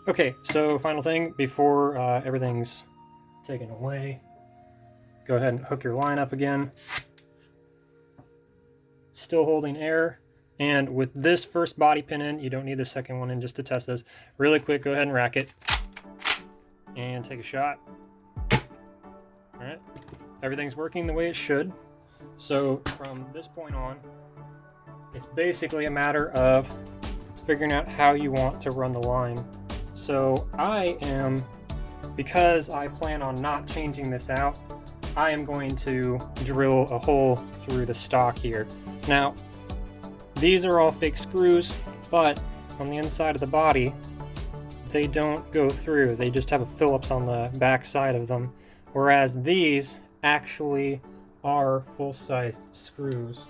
Okay, so final thing before everything's taken away, go ahead and hook your line up again. Still holding air, and with this first body pin in, you don't need the second one in just to test this. Really quick, go ahead and rack it and take a shot. All right, everything's working the way it should. So from this point on, it's basically a matter of figuring out how you want to run the line. So because I plan on not changing this out, I am going to drill a hole through the stock here. Now, these are all fake screws, but on the inside of the body, they don't go through. They just have a Phillips on the back side of them, whereas these actually are full-sized screws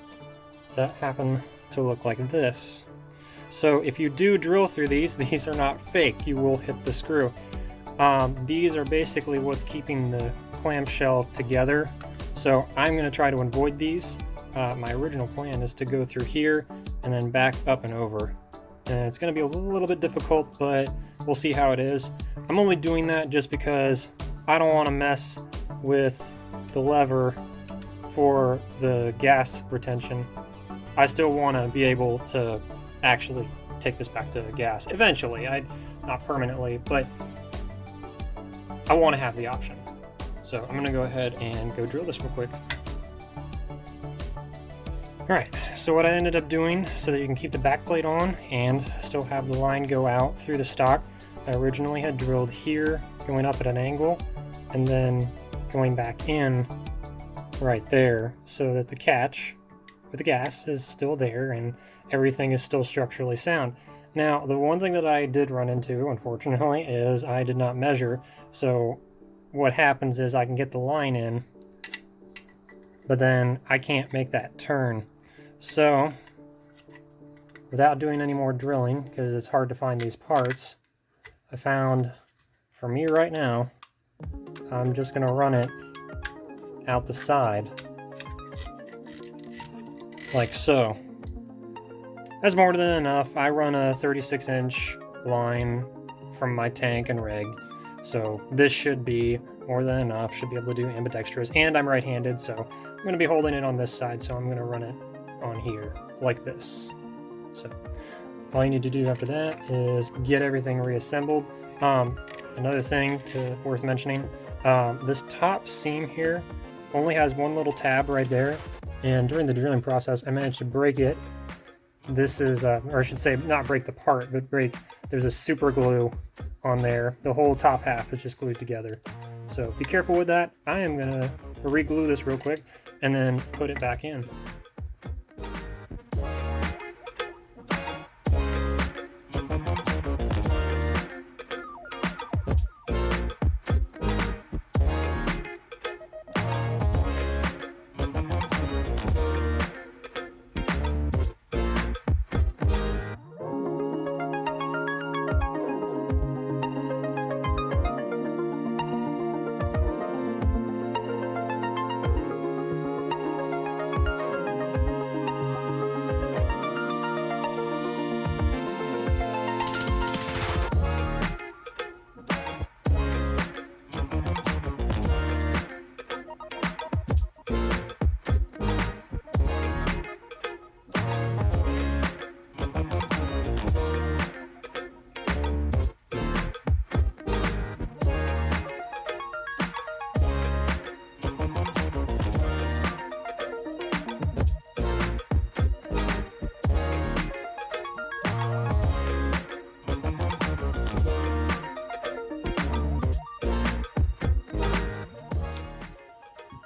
that happen to look like this. So if you do drill through these are not fake. You will hit the screw. These are basically what's keeping the clamshell together. So I'm going to try to avoid these. My original plan is to go through here and then back up and over. And it's going to be a little bit difficult, but we'll see how it is. I'm only doing that just because I don't want to mess with the lever for the gas retention. I still want to be able to actually take this back to gas eventually. Not permanently, but I want to have the option. So I'm going to go ahead and go drill this real quick. Alright, so what I ended up doing so that you can keep the back plate on and still have the line go out through the stock, I originally had drilled here, going up at an angle, and then going back in right there so that the catch with the gas is still there and everything is still structurally sound. Now, the one thing that I did run into, unfortunately, is I did not measure. So what happens is I can get the line in, but then I can't make that turn. So without doing any more drilling, because it's hard to find these parts, I found, for me right now, I'm just going to run it out the side like so. That's more than enough. I run a 36-inch line from my tank and rig, so this should be more than enough. Should be able to do ambidextrous, and I'm right-handed, so I'm going to be holding it on this side, so I'm going to run it on here like this. So all you need to do after that is get everything reassembled. Another thing worth mentioning, this top seam here only has one little tab right there, and during the drilling process I managed to break it. This is, or I should say not break the part, but there's a super glue on there. The whole top half is just glued together. So be careful with that. I am going to re-glue this real quick and then put it back in.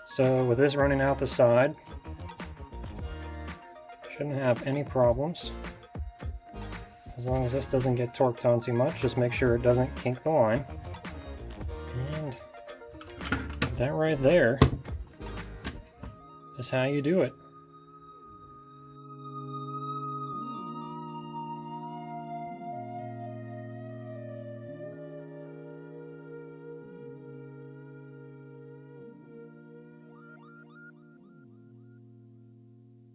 So with this running out the side, shouldn't have any problems. As long as this doesn't get torqued on too much, just make sure it doesn't kink the line. And that right there is how you do it.